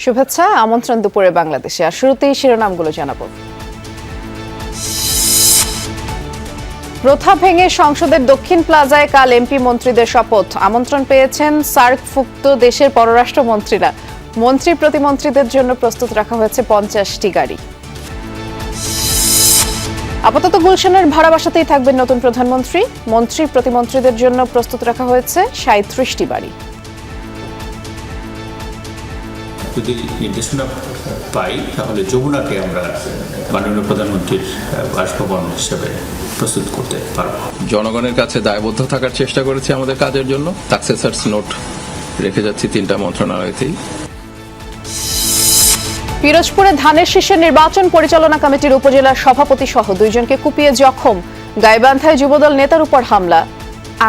শুভেচ্ছা, আমন্ত্রণ দুপুরে বাংলাদেশে। আর শুরুতেই শিরোনামগুলো জানাবো। প্রথা ভেঙে সংসদের দক্ষিণ প্লাজায় কাল এমপি মন্ত্রীদের শপথ। আমন্ত্রণ পেয়েছেন সার্কভুক্ত দেশের পররাষ্ট্রমন্ত্রীরা। মন্ত্রী প্রতিমন্ত্রীদের জন্য প্রস্তুত রাখা হয়েছে 50টি গাড়ি। আপাতত গুলশানের ভাড়া বাসাতেই থাকবেন নতুন প্রধানমন্ত্রী। মন্ত্রী প্রতিমন্ত্রীদের জন্য প্রস্তুত রাখা হয়েছে 37টি বাড়ি। যদি নির্দেশনা পাই তাহলে যমুনাকে আমরা মাননীয় প্রধানমন্ত্রীর বাসভবন হিসেবে প্রস্তুত করতে পারব। জনগণের কাছে দায়বদ্ধ থাকার চেষ্টা করেছি আমাদের কাজের জন্য। সাকসেসার্স নোট রেখে যাচ্ছি 3টা মন্ত্রণালয়তেই। পিরোজপুরে ধানের শীষের নির্বাচন পরিচালনা কমিটির উপজেলা সভাপতি সহ 2 জনকে কুপিয়ে জখম। গাইবান্ধায় যুবদল নেতার উপর হামলা,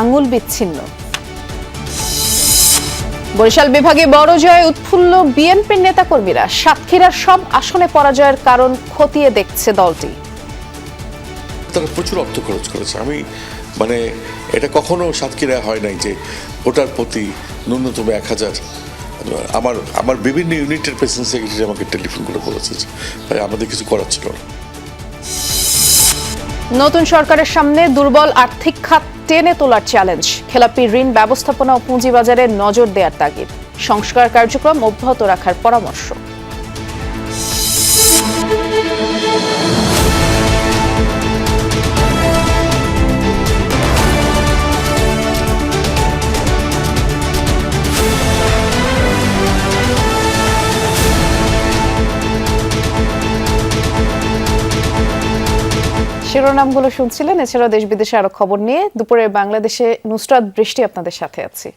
আঙুল বিচ্ছিন্ন। বরিশাল বিভাগে বড় জয়ে উৎফুল্ল বিএনপির নেতাকর্মীরা। সাতক্ষীরার সব আসনে পরাজয়ের কারণ খতিয়ে দেখছে দলটি। তারা প্রচুর অর্থ খরচ করেছে। আমি এটা কখনো সাতক্ষীরা হয় নাই যে ওটার প্রতি ন্যূনতম 1000। আমার বিভিন্ন ইউনিটের প্রেসিডেন্ট সেক্রেটারি আমাকে টেলিফোন করে বলেছে ভাই আমাদের কিছু করার ছিল না। নতুন সরকারের সামনে দুর্বল আর্থিক খাত টেনে তোলার চ্যালেঞ্জ। খেলাপি ঋণ ব্যবস্থাপনা ও পুঁজিবাজারে নজর দেওয়ার তাগিদ। সংস্কার কার্যক্রম অব্যাহত রাখার পরামর্শ। শিরোনামগুলো শুনছিলেন। এছাড়াও দেশ বিদেশে আরো খবর নিয়ে দুপুরে বাংলাদেশে নুসরাত বৃষ্টি আপনাদের সাথে আছি।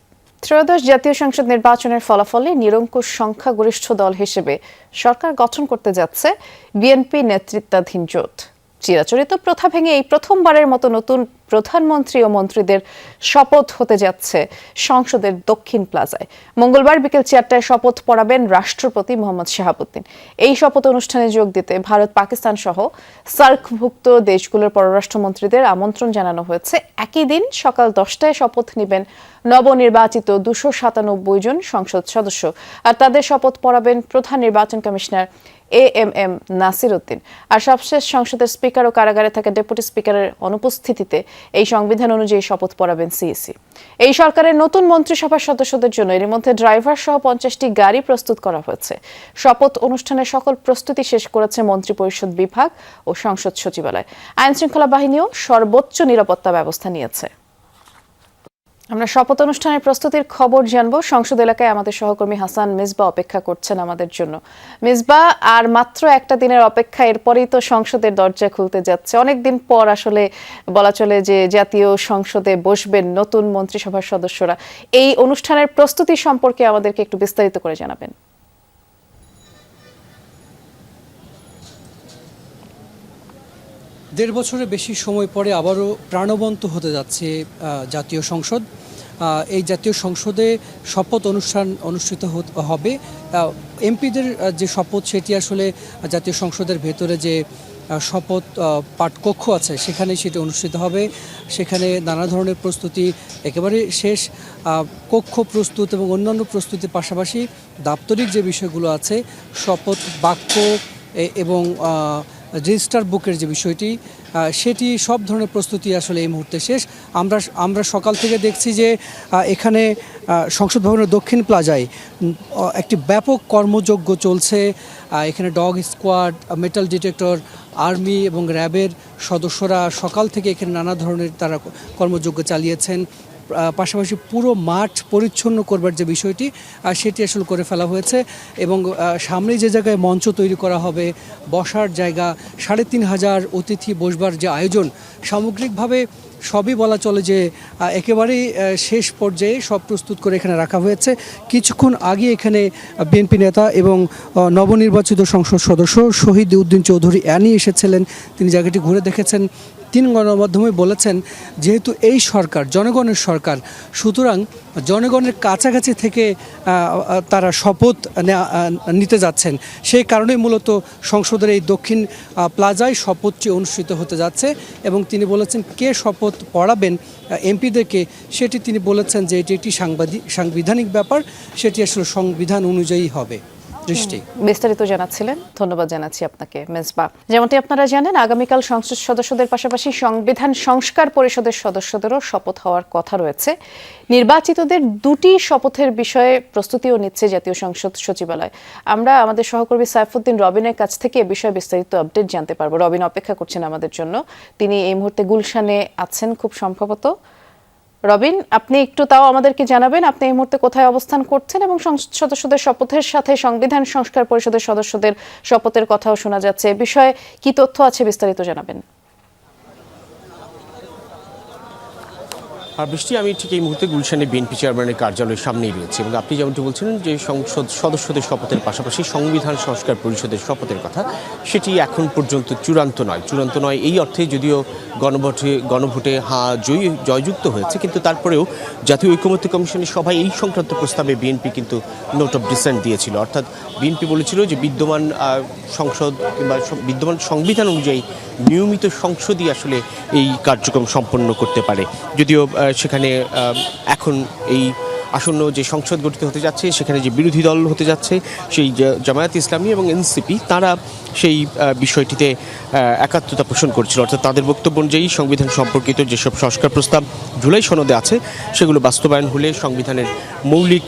ত্রয়োদশ জাতীয় সংসদ নির্বাচনের ফলাফলে নিরঙ্কুশ সংখ্যাগরিষ্ঠ দল হিসেবে সরকার গঠন করতে যাচ্ছে বিএনপি নেতৃত্বাধীন জোট। চিরাচরিত প্রথা ভেঙে এই প্রথমবারের মতো নতুন প্রধানমন্ত্রী ও মন্ত্রীদের শপথ হতে যাচ্ছে সংসদের দক্ষিণ প্লাজায়। মঙ্গলবার বিকেল 4টায় শপথ পড়াবেন রাষ্ট্রপতি মোহাম্মদ শাহাবুদ্দিন। এই শপথ অনুষ্ঠানে যোগ দিতে ভারত, পাকিস্তান সহ সার্কভুক্ত দেশগুলোর পররাষ্ট্রমন্ত্রীদের আমন্ত্রণ জানানো হয়েছে। একই দিন সকাল 10টায় শপথ নেবেন নবনির্বাচিত 297 জন সংসদ সদস্য। আর তাদের শপথ পড়াবেন প্রধান নির্বাচন কমিশনার এএমএম নাসির উদ্দিন। আর সবশেষ সংসদের স্পিকার ও কারাগারে থাকা ডেপুটি স্পিকারের অনুপস্থিতিতে এই সংবিধান অনুযায়ী শপথ পড়াবেন সিইসি। এই সরকারের নতুন মন্ত্রিসভার সদস্যদের জন্য এর মধ্যে ড্রাইভার সহ 50টি গাড়ি প্রস্তুত করা হয়েছে। শপথ অনুষ্ঠানের সকল প্রস্তুতি শেষ করেছে মন্ত্রিপরিষদ বিভাগ ও সংসদ সচিবালয়। আইন শৃঙ্খলা বাহিনীও সর্বোচ্চ নিরাপত্তা ব্যবস্থা নিয়েছে। আমরা শপথ অনুষ্ঠানের প্রস্তুতির খবর জানবো। সংসদ এলাকায় আমাদের সহকর্মী হাসান মিসবা অপেক্ষা করছেন আমাদের জন্য। মিসবা, আর মাত্র একটা দিনের অপেক্ষা, এরপরেই তো সংসদের দরজা খুলতে যাচ্ছে। অনেকদিন পর আসলে বলা চলে যে জাতীয় সংসদে বসবেন নতুন মন্ত্রিসভার সদস্যরা। এই অনুষ্ঠানের প্রস্তুতি সম্পর্কে আমাদেরকে একটু বিস্তারিত করে জানাবেন। 1.5 বছরের বেশি সময় পরে আবারও প্রাণবন্ত হতে যাচ্ছে জাতীয় সংসদ। এই জাতীয় সংসদে শপথ অনুষ্ঠান অনুষ্ঠিত হবে। এমপিদের যে শপথ সেটি আসলে জাতীয় সংসদের ভেতরে যে শপথ পাঠকক্ষ আছে সেখানে সেটি অনুষ্ঠিত হবে। সেখানে নানা ধরনের প্রস্তুতি একেবারে শেষ। কক্ষ প্রস্তুত এবং অন্যান্য প্রস্তুতির পাশাপাশি দাপ্তরিক যে বিষয়গুলো আছে, শপথ বাক্য এবং রেজিস্টার বুকের যে বিষয়টি, সেটি সব ধরনের প্রস্তুতি আসলে এই মুহূর্তে শেষ। আমরা সকাল থেকে দেখছি যে এখানে সংসদ ভবনের দক্ষিণ প্লাজায় একটি ব্যাপক কর্মযজ্ঞ চলছে। এখানে dog squad, metal detector, army এবং র্যাবের সদস্যরা সকাল থেকে এখানে নানা ধরনের তারা কর্মযজ্ঞ চালিয়েছেন। পাশাপাশি পুরো মাঠ পরিচ্ছন্ন করবার যে বিষয়টি সেটি আসলে করে ফেলা হয়েছে এবং সামনে যে জায়গায় মঞ্চ তৈরি করা হবে, বসার জায়গা, 3500 অতিথি বসবার যে আয়োজন, সামগ্রিকভাবে সবই বলা চলে যে একেবারেই শেষ পর্যায়ে সব প্রস্তুত করে এখানে রাখা হয়েছে। কিছুক্ষণ আগে এখানে বিএনপি নেতা এবং নবনির্বাচিত সংসদ সদস্য শহীদ উদ্দিন চৌধুরী অ্যানি এসেছিলেন। তিনি জায়গাটি ঘুরে দেখেছেন। তিনি গণমাধ্যমে বলেছেন যেহেতু এই সরকার জনগণের সরকার, সুতরাং জনগণের কাছাকাছি থেকে তারা শপথ নিতে যাচ্ছেন। সেই কারণেই মূলত সংসদের এই দক্ষিণ প্লাজায় শপথটি অনুষ্ঠিত হতে যাচ্ছে এবং তিনি বলেছেন কে শপথ পড়াবেন এমপিদেরকে সেটি তিনি বলেছেন যে এটি একটি সাংবিধানিক ব্যাপার, সেটি আসলে সংবিধান অনুযায়ী হবে। দৃষ্টি। বিস্তারিত জানাচ্ছিলেন, ধন্যবাদ জানাচ্ছি আপনাকে মেজবা। যেমনটি আপনারা জানেন, আগামীকাল সংসদ সদস্যদের পাশাপাশি সংবিধান সংস্কার পরিষদের সদস্যদেরও শপথ হওয়ার কথা রয়েছে। নির্বাচিতদের দুটি শপথের বিষয়ে প্রস্তুতিও নিচ্ছে জাতীয় সংসদ সচিবালয়। আমরা আমাদের সহকর্মী সাইফুদ্দিন রবিনের কাছ থেকে এ বিষয়ে বিস্তারিত আপডেট জানতে পারবো। রবিন অপেক্ষা করছেন আমাদের জন্য, তিনি এই মুহূর্তে গুলশানে আছেন খুব সম্ভবত। রবিন, আপনি একটু তাও আমাদেরকে জানাবেন আপনি এই মুহূর্তে কোথায় অবস্থান করছেন, এবং সংসদ সদস্যদের শপথের সাথে সংবিধান সংস্কার পরিষদের সদস্যদের শপথের কথাও শোনা যাচ্ছে। এ বিষয়ে কি তথ্য আছে বিস্তারিত জানাবেন। আর বৃষ্টি, আমি ঠিক এই মুহূর্তে গুলশানে বিএনপি চেয়ারম্যানের কার্যালয়ের সামনেই রয়েছে, এবং আপনি যেমনটি বলছিলেন যে সংসদ সদস্যদের শপথের পাশাপাশি সংবিধান সংস্কার পরিষদের শপথের কথা, সেটি এখন পর্যন্ত চূড়ান্ত নয়। এই অর্থে যদিও গণভোটে জয়যুক্ত হয়েছে, কিন্তু তারপরেও জাতীয় ঐকমত্য কমিশনের সভায় এই সংক্রান্ত প্রস্তাবে বিএনপি কিন্তু নোট অফ ডিসেন্ট দিয়েছিল। অর্থাৎ বিএনপি বলেছিল যে বিদ্যমান সংসদ কিংবা বিদ্যমান সংবিধান অনুযায়ী নিয়মিত সংসদই আসলে এই কার্যক্রম সম্পন্ন করতে পারে। যদিও সেখানে এখন এই আসন্ন যে সংসদ গঠিত হতে যাচ্ছে, সেখানে যে বিরোধী দল হতে যাচ্ছে সেই জামায়াত ইসলামী এবং এনসিপি, তারা সেই বিষয়টিতে একাত্মতা পোষণ করছিল। অর্থাৎ তাদের বক্তব্য অনুযায়ী সংবিধান সম্পর্কিত যেসব সংস্কার প্রস্তাব জুলাই সনদে আছে, সেগুলো বাস্তবায়ন হলে সংবিধানের মৌলিক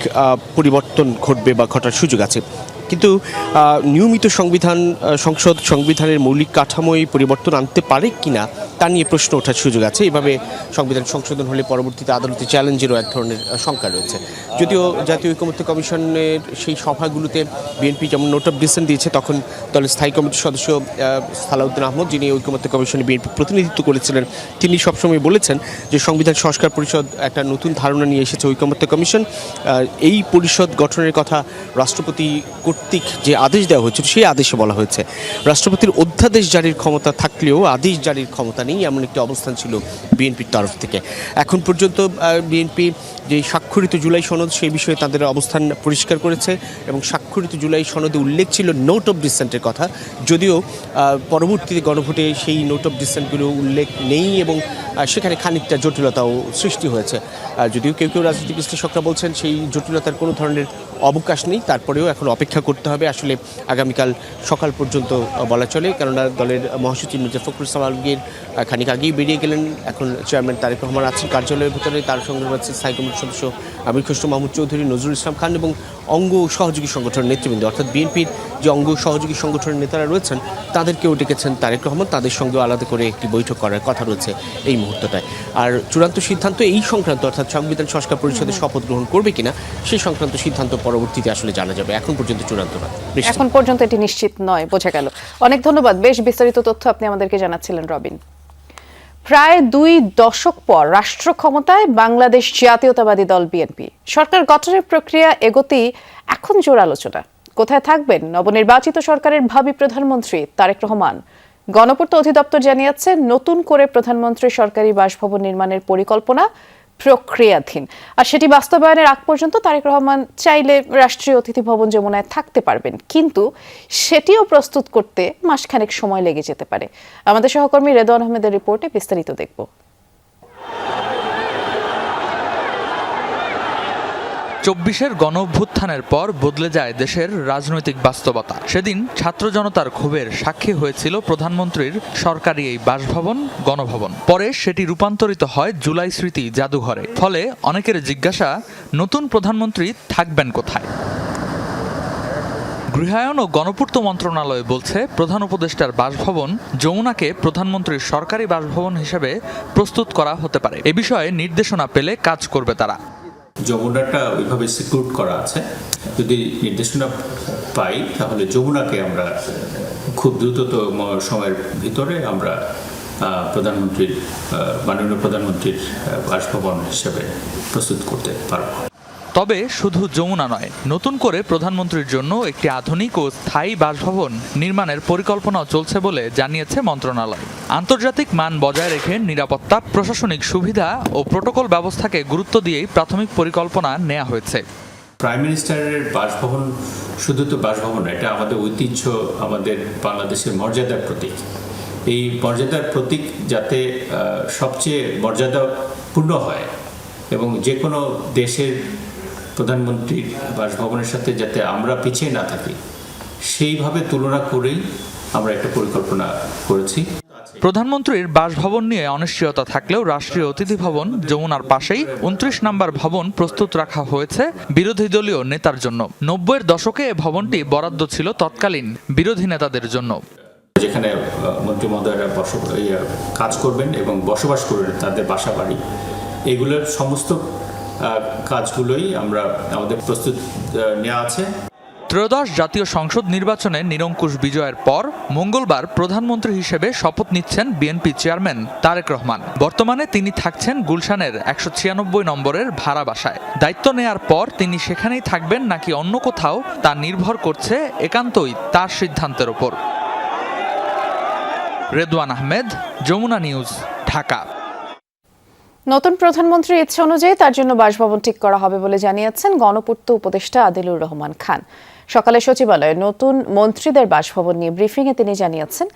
পরিবর্তন ঘটবে বা ঘটার সুযোগ আছে। কিন্তু নিয়মিত সংবিধানের মৌলিক কাঠামোয় পরিবর্তন আনতে পারে কিনা তা নিয়ে প্রশ্ন ওঠার সুযোগ আছে। এভাবে সংবিধান সংশোধন হলে পরবর্তীতে আদালতে চ্যালেঞ্জেরও এক ধরনের শঙ্কা রয়েছে। যদিও জাতীয় ঐকমত্য কমিশনের সেই সভাগুলোতে বিএনপি যেমন নোট অফ ডিসেন্ট দিয়েছে, তখন দলের স্থায়ী কমিটির সদস্য সালাউদ্দিন আহমদ, যিনি ঐকমত্য কমিশনে বিএনপি প্রতিনিধিত্ব করেছিলেন, তিনি সবসময় বলেছেন যে সংবিধান সংস্কার পরিষদ একটা নতুন ধারণা নিয়ে এসেছে ঐকমত্য কমিশন। এই পরিষদ গঠনের কথা রাষ্ট্রপতি কর্তৃক যে আদেশ দেওয়া হয়েছিল, সেই আদেশে বলা হয়েছে রাষ্ট্রপতির অধ্যাদেশ জারির ক্ষমতা থাকলেও আদেশ জারির ক্ষমতা নেই, এমন একটি অবস্থান ছিল বিএনপির তরফ থেকে। এখন পর্যন্ত বিএনপি যে স্বাক্ষরিত জুলাই সনদ, সেই বিষয়ে তাদের অবস্থান পরিষ্কার করেছে, এবং স্বাক্ষরিত জুলাই সনদে উল্লেখ ছিল নোট অফ ডিসেন্টের কথা। যদিও পরবর্তীতে গণভোটে সেই নোট অফ ডিসেন্টগুলো উল্লেখ নেই, এবং সেখানে খানিকটা জটিলতাও সৃষ্টি হয়েছে। যদিও কেউ রাজনীতি বিশ্লেষকরা বলছেন সেই জটিলতার কোনো ধরনের অবকাশ নেই, তারপরেও এখন অপেক্ষা করতে হবে। আসলে আগামীকাল সকাল পর্যন্ত বলা চলে, কেননা দলের মহাসচিব মির্জা ফখরুল ইসলাম আলমগীর খানিক আগেই বেরিয়ে গেলেন। এখন চেয়ারম্যান তারেক রহমান আছেন কার্যালয়ের ভিতরে, তার সঙ্গে রয়েছে স্থায়ী কমিটির সদস্য আমির খসরু মাহমুদ চৌধুরী, নজরুল ইসলাম খান এবং অঙ্গ সহযোগী সংগঠনের নেতৃবৃন্দ। অর্থাৎ বিএনপির যে অঙ্গ সহযোগী সংগঠনের নেতারা রয়েছেন, তাদেরকেও ডেকেছেন তারেক রহমান, তাদের সঙ্গেও আলাদা করে একটি বৈঠক করার কথা রয়েছে এই মুহূর্তটায়। আর চূড়ান্ত সিদ্ধান্ত এই সংক্রান্ত, অর্থাৎ সংবিধান সংস্কার পরিষদের শপথ গ্রহণ করবে কিনা, সেই সংক্রান্ত সিদ্ধান্ত পরবর্তীতে আসলে জানা যাবে। এখন পর্যন্ত চূড়ান্ত নয়, এখন পর্যন্ত এটি নিশ্চিত নয়, বোঝা গেল। অনেক ধন্যবাদ, বেশ বিস্তারিত তথ্য আপনি আমাদেরকে জানাচ্ছিলেন রবিন। প্রায় 2 দশক পর রাষ্ট্র ক্ষমতায় বাংলাদেশ জাতীয়তাবাদী দল বিএনপি। সরকার গঠনের প্রক্রিয়া এগোতেই এখন জোর আলোচনা। কোথায় থাকবেন নবনির্বাচিত সরকারের ভাবী প্রধানমন্ত্রী তারেক রহমান? গণপূর্ত অধিদপ্তর জানিয়েছে, নতুন করে প্রধানমন্ত্রী সরকারি বাসভবন নির্মাণের পরিকল্পনা প্রক্রিয়াধীন, আর সেটি বাস্তবায়নের আগ পর্যন্ত তারেক রহমান চাইলে রাষ্ট্রীয় অতিথি ভবন যমুনায় থাকতে পারবেন, কিন্তু সেটিও প্রস্তুত করতে মাসখানেক সময় লেগে যেতে পারে। আমাদের সহকর্মী রেদওয়ান আহমেদের রিপোর্টে বিস্তারিত দেখব। 24-এর গণঅভ্যুত্থানের পর বদলে যায় দেশের রাজনৈতিক বাস্তবতা। সেদিন ছাত্র জনতার ক্ষোভের সাক্ষী হয়েছিল প্রধানমন্ত্রীর সরকারি এই বাসভবন গণভবন। পরে সেটি রূপান্তরিত হয় জুলাই স্মৃতি জাদুঘরে। ফলে অনেকের জিজ্ঞাসা, নতুন প্রধানমন্ত্রী থাকবেন কোথায়? গৃহায়ন ও গণপূর্ত মন্ত্রণালয় বলছে, প্রধান উপদেষ্টার বাসভবন যমুনাকে প্রধানমন্ত্রীর সরকারি বাসভবন হিসেবে প্রস্তুত করা হতে পারে। এ বিষয়ে নির্দেশনা পেলে কাজ করবে তারা। যমুনাটা ওইভাবে সিকিউর করা আছে, যদি নির্দেশনা পাই তাহলে যমুনাকে আমরা খুব দ্রুততম সময়ের ভিতরে আমরা মাননীয় প্রধানমন্ত্রীর বাসভবন হিসেবে প্রস্তুত করতে পারব। তবে শুধু যমুনা নয়, নতুন করে প্রধানমন্ত্রীর জন্য একটি আধুনিক ও স্থায়ী বাসভবন নির্মাণের পরিকল্পনাও চলছে বলে জানিয়েছে মন্ত্রণালয়। আন্তর্জাতিক মান বজায় রেখে নিরাপত্তা, প্রশাসনিক সুবিধা ও প্রোটোকল ব্যবস্থাকে গুরুত্ব দিয়েই প্রাথমিক পরিকল্পনা নেওয়া হয়েছে। প্রাইম মিনিস্টারের বাসভবন শুধু তো বাসভবন, এটা আমাদের ঐতিহ্য, আমাদের বাংলাদেশের মর্যাদার প্রতীক। এই মর্যাদার প্রতীক যাতে সবচেয়ে মর্যাদাপূর্ণ হয় এবং যে কোনো দেশের প্রধানমন্ত্রীর বাসভবনের সাথে যাতে আমরা পিছিয়ে না থাকি সেইভাবে তুলনা করেই আমরা একটা পরিকল্পনা করেছি। প্রধানমন্ত্রীর বাসভবন নিয়ে অনিশ্চয়তা থাকলেও রাষ্ট্রীয় অতিথি ভবন যমুনার পাশেই 29 নম্বর ভবন প্রস্তুত রাখা হয়েছে বিরোধী দলীয় নেতার জন্য। 90-এর দশকে এ ভবনটি বরাদ্দ ছিল তৎকালীন বিরোধী নেতাদের জন্য। যেখানে মন্ত্রী মহোদয়রা কাজ করবেন এবং বসবাস করবেন, তাদের বাসা বাড়ি, এগুলোর সমস্ত কাজগুলোই আমরা আমাদের প্রস্তুত নেওয়া আছে। ত্রয়োদশ জাতীয় সংসদ নির্বাচনে নিরঙ্কুশ বিজয়ের পর মঙ্গলবার প্রধানমন্ত্রী হিসেবে শপথ নিচ্ছেন বিএনপি চেয়ারম্যান তারেক রহমান। বর্তমানে তিনি থাকছেন গুলশানের 196 নম্বরের ভাড়া বাসায়। দায়িত্ব নেয়ার পর তিনি সেখানেই থাকবেন নাকি অন্য কোথাও তা নির্ভর করছে একান্তই তার সিদ্ধান্তের ওপর। রেদওয়ান আহমেদ, যমুনা নিউজ, ঢাকা। নতুন প্রধানমন্ত্রীর ইচ্ছা অনুযায়ী তার জন্য বাসভবন ঠিক করা হবে বলে জানিয়েছেন গণপূর্ত উপদেষ্টা আদিলুর রহমান খান। সকালে সচিবালয়ে নতুন মন্ত্রীদের বাসভবন নিয়ে ব্রিফিংয়ে তিনি জানিয়েছেন,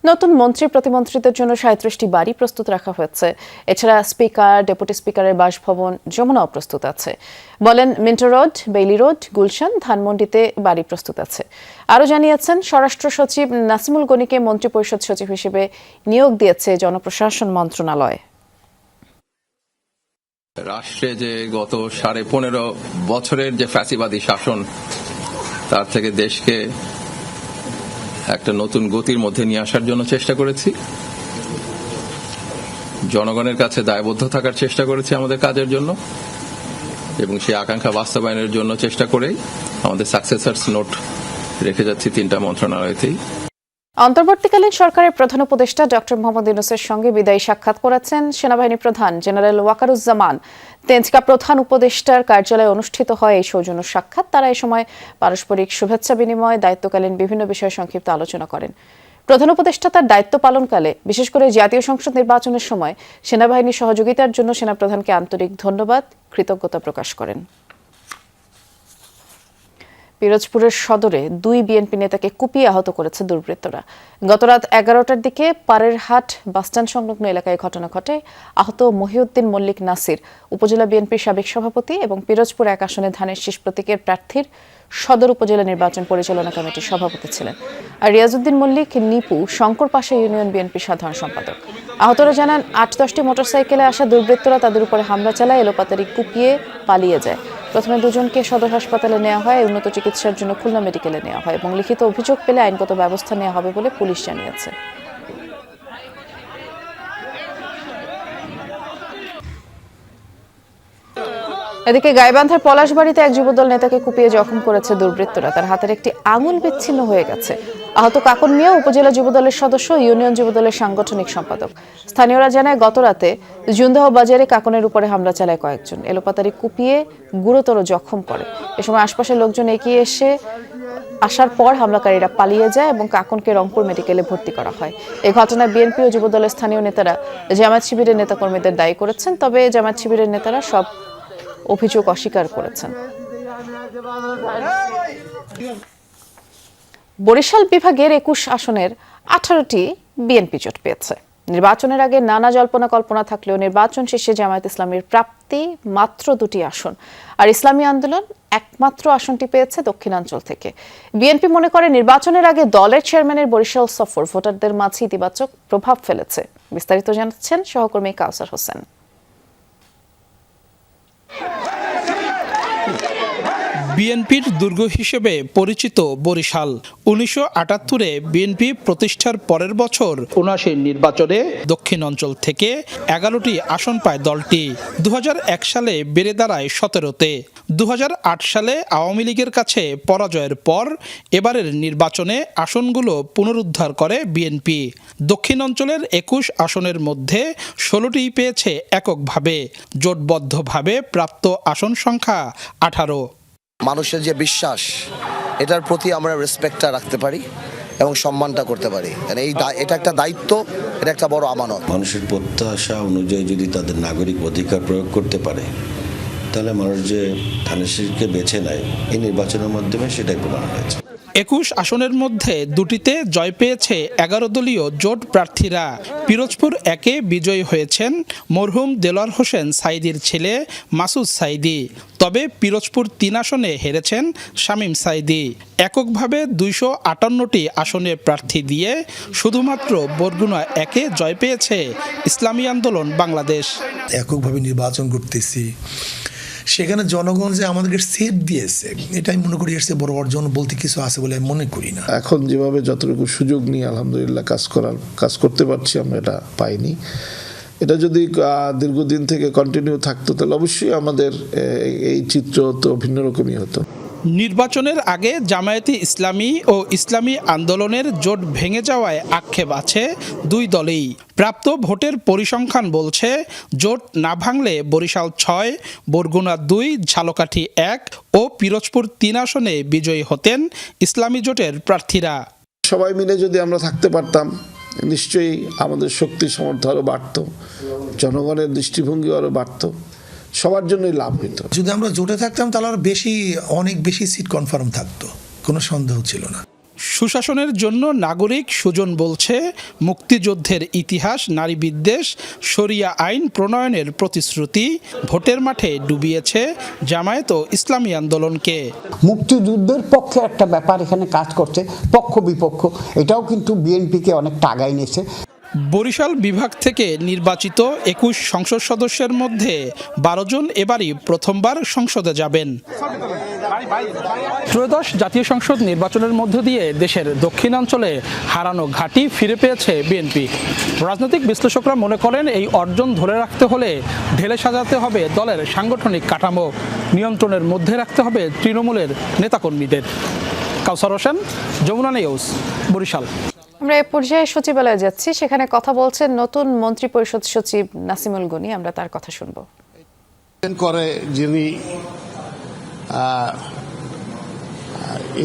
নতুন মন্ত্রী প্রতিমন্ত্রীদের জন্য 37টি বাড়ি প্রস্তুত রাখা হয়েছে। এছাড়া স্পিকার, ডেপুটি স্পিকারের বাসভবন যমুনাও প্রস্তুত আছে। বলেন, Minto road, Bailey road, Gulshan, ধানমন্ডিতে বাড়ি প্রস্তুত আছে। আরও জানিয়েছেন, স্বরাষ্ট্র সচিব নাসিমুল গনিকে মন্ত্রিপরিষদ সচিব হিসেবে নিয়োগ দিয়েছে জনপ্রশাসন মন্ত্রণালয়। রাষ্ট্রে যে গত 15.5 বছরের যে ফ্যাসিবাদী শাসন, তার থেকে দেশকে একটা নতুন গতির মধ্যে নিয়ে আসার জন্য চেষ্টা করেছি। জনগণের কাছে দায়বদ্ধ থাকার চেষ্টা করেছি আমাদের কাজের জন্য, এবং সেই আকাঙ্ক্ষা বাস্তবায়নের জন্য চেষ্টা করেই আমাদের সাকসেসার্স নোট রেখে যাচ্ছি 3টা মন্ত্রণালয়তেই। অন্তর্বর্তীকালীন সরকারের প্রধান উপদেষ্টা ডক্টর মোহাম্মদ ইউনূসের সঙ্গে বিদায়ী সাক্ষাৎ করেছেন সেনাবাহিনী প্রধান জেনারেল ওয়াকারুজ্জামান। তেনজিকা প্রধান উপদেষ্টার কার্যালয়ে অনুষ্ঠিত হয় এই সৌজন্য সাক্ষাৎ। তারা এই সময় পারস্পরিক শুভেচ্ছা বিনিময়, দায়িত্বকালীন বিভিন্ন বিষয়ে সংক্ষিপ্ত আলোচনা করেন। প্রধান উপদেষ্টা তার দায়িত্ব পালনকালে, বিশেষ করে জাতীয় সংসদ নির্বাচনের সময় সেনাবাহিনীর সহযোগিতার জন্য সেনাপ্রধানকে আন্তরিক ধন্যবাদ, কৃতজ্ঞতা প্রকাশ করেন। পিরোজপুরের সদরে 2 বিএনপি নেতাকে কুপিয়ে আহত করেছে দুর্বৃত্তরা। গতরাত 11টার দিকে পারের হাট বাসস্ট্যান্ড সংলগ্ন এলাকায় ঘটনা ঘটে। আহত মহিউদ্দিন মল্লিক নাসির উপজেলা বিএনপির সাবেক সভাপতি এবং পিরোজপুর 1 আসনে ধানের শীষ প্রতীকের প্রার্থীর সদর উপজেলা নির্বাচন পরিচালনা কমিটির সভাপতি ছিলেন। আর রিয়াজউদ্দিন মল্লিক নিপু শঙ্করপাশা ইউনিয়ন বিএনপির সাধারণ সম্পাদক। আহতরা জানান, 8-10টি মোটরসাইকেলে আসা দুর্বৃত্তরা তাদের উপরে হামলা চালায়, এলোপাতাড়ি কুপিয়ে পালিয়ে যায়। প্রথমে 2 জনকে সদর হাসপাতালে নেওয়া হয়, উন্নত চিকিৎসার জন্য খুলনা মেডিকেলে নেওয়া হয় এবং লিখিত অভিযোগ পেলে আইনগত ব্যবস্থা নেওয়া হবে বলে পুলিশ জানিয়েছে। এদিকে গাইবান্ধার পলাশবাড়িতে এক যুবদল নেতাকে কুপিয়ে জখম করেছে দুর্বৃত্তরা। তার হাতের একটি আঙুল বিচ্ছিন্ন হয়ে গেছে। আহত কাকন মিয়া উপজেলা যুবদলের সদস্য, ইউনিয়ন যুবদলের সাংগঠনিক সম্পাদক। স্থানীয়রা জানায়, গতরাতে জুন্দাহ বাজারে কাকনের উপরে হামলা চালায় কয়েকজন, এলোপাতাড়ি কুপিয়ে গুরুতর জখম করে। এ সময় আশপাশের লোকজন এগিয়ে আসার পর হামলাকারীরা পালিয়ে যায় এবং কাকনকে রংপুর মেডিকেলে ভর্তি করা হয়। এই ঘটনায় বিএনপি ও যুবদলের স্থানীয় নেতারা জামায়াত শিবিরের নেতাকর্মীদের দায়ী করেছেন, তবে জামায়াত শিবিরের নেতারা সব অভিযোগ অস্বীকার করেছেন। বরিশাল বিভাগের 21 আসনের 18টি বিএনপি জোট পেয়েছে। নির্বাচনের আগে নানা জল্পনা কল্পনা থাকলেও নির্বাচন শেষে জামায়াত ইসলামীর প্রাপ্তি মাত্র 2টি আসন, আর ইসলামী আন্দোলন একমাত্র আসনটি পেয়েছে দক্ষিণাঞ্চল থেকে। বিএনপি মনে করে নির্বাচনের আগে দলের চেয়ারম্যানের বরিশাল সফর ভোটারদের মাঝে ইতিবাচক প্রভাব ফেলেছে। বিস্তারিত জানাচ্ছেন সহকর্মী কাউসার হোসেন। বিএনপির দুর্গ হিসেবে পরিচিত বরিশাল 1978-এ বিএনপি প্রতিষ্ঠার পরের বছর 79 নির্বাচনে দক্ষিণ অঞ্চল থেকে 11টি আসন পায় দলটি। 2001 সালে বেড়ে দাঁড়ায় 17তে। 2008 সালে আওয়ামী লীগের কাছে পরাজয়ের পর এবারের নির্বাচনে আসনগুলো পুনরুদ্ধার করে বিএনপি। দক্ষিণ অঞ্চলের 21 আসনের মধ্যে 16টি পেয়েছে এককভাবে। জোটবদ্ধভাবে প্রাপ্ত আসন সংখ্যা 18। মানুষের যে বিশ্বাস, এটার প্রতি আমরা রেসপেক্টটা রাখতে পারি এবং সম্মানটা করতে পারি। এটা একটা দায়িত্ব, এটা একটা বড় আমানত। মানুষের প্রত্যাশা অনুযায়ী যদি তাদের নাগরিক অধিকার প্রয়োগ করতে পারে, তাহলে মানুষ যে ধানের শীষকে বেছে নেয় এই নির্বাচনের মাধ্যমে সেটাই প্রমাণ হয়েছে। 21 আসনের মধ্যে দুটিতে জয় পেয়েছে 11 দলীয় জোট প্রার্থীরা। পিরোজপুর 1-এ বিজয়ী হয়েছেন মরহুম দেলোয়ার হোসেন সাঈদীর ছেলে মাসুদ সাঈদী। তবে পিরোজপুর 3 আসনে হেরেছেন শামীম সাঈদী। এককভাবে 258টি আসনে প্রার্থী দিয়ে শুধুমাত্র বরগুনা 1-এ জয় পেয়েছে ইসলামী আন্দোলন বাংলাদেশ। এককভাবে নির্বাচন করতেছি, সেখানে জনগণ যে আমাদেরকে সিট দিয়েছে, এটাই মনে করি এর চেয়ে বড় অর্জন বলতে কিছু আছে বলে মনে করি না। এখন যেভাবে যতটুকু সুযোগ নিয়ে আলহামদুলিল্লাহ কাজ করতে পারছি, আমরা এটা পাইনি। এটা যদি দীর্ঘদিন থেকে কন্টিনিউ থাকতো তাহলে অবশ্যই আমাদের এই চিত্র তো ভিন্ন রকমই হতো। নির্বাচনের আগে জামায়াতে ইসলামী ও ইসলামী আন্দোলনের জোট ভেঙে যাওয়ায় আক্ষেপ আছে দুই দলেই। প্রাপ্ত ভোটের পরিসংখ্যান বলছে জোট না ভাঙলে বরিশাল 6, বরগুনা 2, ঝালকাঠি 1 ও পিরোজপুর 3 আসনে বিজয়ী হতেন ইসলামী জোটের প্রার্থীরা। সবাই মিলে যদি আমরা থাকতে পারতাম নিশ্চয়ই আমাদের শক্তি সামর্থ্য আরও বাড়তো, জনগণের দৃষ্টিভঙ্গি আরও বাড়তো, সবার জন্যই লাভ হইতো। যদি আমরা জোটে থাকতাম তাহলে আর অনেক বেশি সিট কনফার্ম থাকতো, কোনো সন্দেহ ছিল না। সুশাসনের জন্য নাগরিক সুজন বলছে মুক্তিযুদ্ধের ইতিহাস, নারী বিদ্বেষ, শরিয়া আইন প্রণয়নের প্রতিশ্রুতি ভোটের মাঠে ডুবিয়েছে জামায়াত ও ইসলামী আন্দোলনকে। মুক্তিযুদ্ধের পক্ষে একটা ব্যাপার এখানে কাজ করছে, পক্ষ বিপক্ষ, এটাও কিন্তু বিএনপিকে অনেকটা আগায় নিয়েছে। বরিশাল বিভাগ থেকে নির্বাচিত 21 সংসদ সদস্যের মধ্যে 12 জন এবারই প্রথমবার সংসদে যাবেন। ত্রয়োদশ জাতীয় সংসদ নির্বাচনের মধ্য দিয়ে দেশের দক্ষিণাঞ্চলে হারানো ঘাঁটি ফিরে পেয়েছে বিএনপি। রাজনৈতিক বিশ্লেষকরা মনে করেন এই অর্জন ধরে রাখতে হলে ঢেলে সাজাতে হবে দলের সাংগঠনিক কাঠামো, নিয়ন্ত্রণের মধ্যে রাখতে হবে তৃণমূলের নেতাকর্মীদের। কাউসার হোসেন, যমুনা নিউজ, বরিশাল। আমরা এ পর্যায়ে সচিবালয়ে যাচ্ছি, সেখানে কথা বলছেন নতুন মন্ত্রিপরিষদ সচিব নাসিমুল গনি। আমরা তার কথা শুনবো। করে যিনি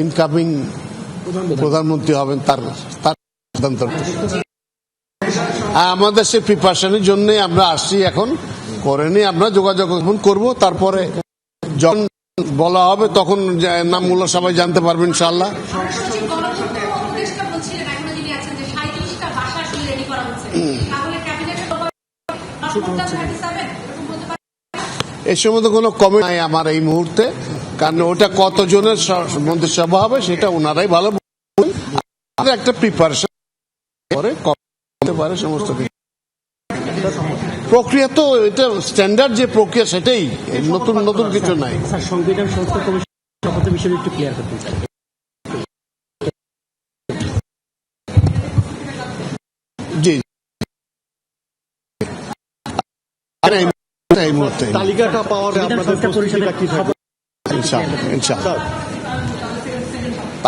ইনকামিং প্রধানমন্ত্রী হবেন তার সিদ্ধান্ত আমাদের সেই প্রিপারেশনের জন্য আমরা আসছি। এখন করেনি, আমরা যোগাযোগ করব, তারপরে যখন বলা হবে তখন নামগুলো সবাই জানতে পারবেন ইনশাআল্লাহ। এই সময় তো কোনো কমেন্ট নাই আমার এই মুহূর্তে, কারণ ওটা কতজনের মন্ত্রিসভা হবে সেটা ওনারাই ভালো বলবেন। একটা প্রিপারেশন করে করতে পারে সমস্ত প্রক্রিয়া, তো এটা স্ট্যান্ডার্ড যে প্রক্রিয়া সেটাই, নতুন নতুন কিছু নাই। সংবিধান সংস্কার কমিশন বিষয়ে একটু ক্লিয়ার করতে চাই। জি, তালিকাটা পাওয়ার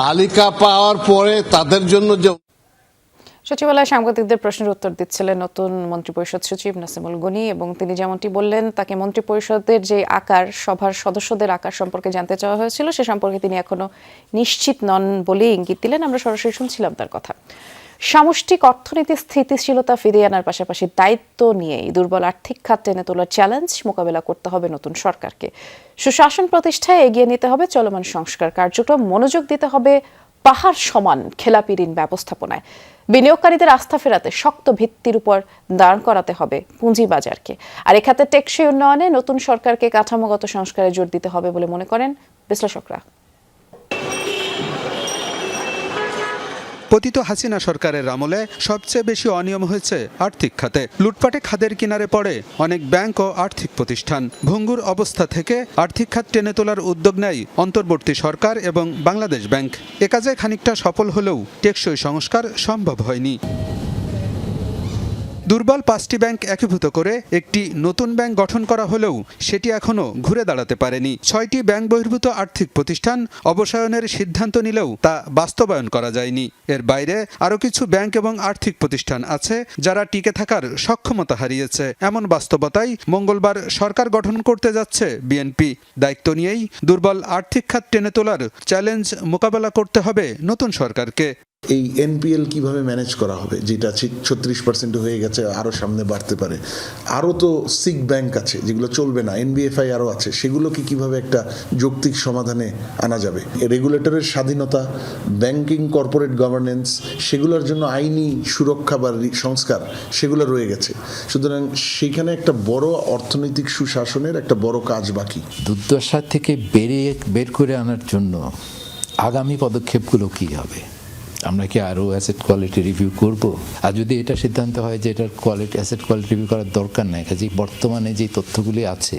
তালিকা পাওয়ার পরে তাদের জন্য যে সচিবালয়ে সাংবাদিকদের প্রশ্নের উত্তর দিচ্ছিলেন নতুন মন্ত্রিপরিষদ সচিব নাসিমুল গনি, এবং তিনি যেমনটি বললেন তাকে মন্ত্রিপরিষদের যে আকার, সভার সদস্যদের আকার সম্পর্কে জানতে চাওয়া হয়েছিল, সে সম্পর্কে তিনি এখনো নিশ্চিত নন বলে ইঙ্গিত দিলেন। আমরা সরাসরি শুনছিলাম তার কথা। সামষ্টিক অর্থনীতির স্থিতিশীলতা ফিরিয়ে আনার পাশাপাশি দায়িত্ব নিয়েই দুর্বল আর্থিক খাত টেনে তোলার চ্যালেঞ্জ মোকাবেলা করতে হবে নতুন সরকারকে। সুশাসন প্রতিষ্ঠায় এগিয়ে নিতে হবে চলমান সংস্কার কার্যক্রম, মনোযোগ দিতে হবে পাহাড় সমান খেলাপি ঋণ ব্যবস্থাপনায়, বিনিয়োগকারীদের আস্থা ফেরাতে শক্ত ভিত্তির উপর দাঁড় করাতে হবে পুঁজিবাজারকে। আর এক্ষেত্রে টেকসই উন্নয়নে নতুন সরকারকে কাঠামোগত সংস্কারে জোর দিতে হবে বলে মনে করেন বিশ্লেষকরা। পতিত হাসিনা সরকারের আমলে সবচেয়ে বেশি অনিয়ম হয়েছে আর্থিক খাতে। লুটপাটে খাদের কিনারে পড়ে অনেক ব্যাংক ও আর্থিক প্রতিষ্ঠান। ভঙ্গুর অবস্থা থেকে আর্থিক খাত টেনে তোলার উদ্যোগ নেয় অন্তর্বর্তী সরকার এবং বাংলাদেশ ব্যাংক। এ কাজে খানিকটা সফল হলেও টেকসই সংস্কার সম্ভব হয়নি। দুর্বল 5টি ব্যাংক একীভূত করে একটি নতুন ব্যাংক গঠন করা হলেও সেটি এখনো ঘুরে দাঁড়াতে পারেনি। 6টি ব্যাংক বহির্ভূত আর্থিক প্রতিষ্ঠান অবসায়নের সিদ্ধান্ত নিলেও তা বাস্তবায়ন করা যায়নি। এর বাইরে আরও কিছু ব্যাংক এবং আর্থিক প্রতিষ্ঠান আছে যারা টিকে থাকার সক্ষমতা হারিয়েছে। এমন বাস্তবতায় মঙ্গলবার সরকার গঠন করতে যাচ্ছে বিএনপি। দায়িত্ব নিয়েই দুর্বল আর্থিক খাত টেনে তোলার চ্যালেঞ্জ মোকাবেলা করতে হবে নতুন সরকারকে। এই এনপিএল কিভাবে ম্যানেজ করা হবে, যেটা 36% হয়ে গেছে, আরও সামনে বাড়তে পারে। আরও তো সিক ব্যাংক আছে যেগুলো চলবে না, এনবিএফআই আরও আছে, সেগুলোকে কিভাবে একটা যৌক্তিক সমাধানে আনা যাবে। রেগুলেটরের স্বাধীনতা, ব্যাংকিং কর্পোরেট গভর্নেন্স, সেগুলোর জন্য আইনি সুরক্ষা বা সংস্কার সেগুলো রয়ে গেছে। সুতরাং সেখানে একটা বড় অর্থনৈতিক সুশাসনের একটা বড় কাজ বাকি। দুর্দশা থেকে বের করে আনার জন্য আগামী পদক্ষেপগুলো কি হবে? আমরা কি আরও অ্যাসেট কোয়ালিটি রিভিউ করব? আর যদি এটা সিদ্ধান্ত হয় যে এটার অ্যাসেট কোয়ালিটি রিভিউ করার দরকার নাই, কাজে বর্তমানে যে তথ্যগুলি আছে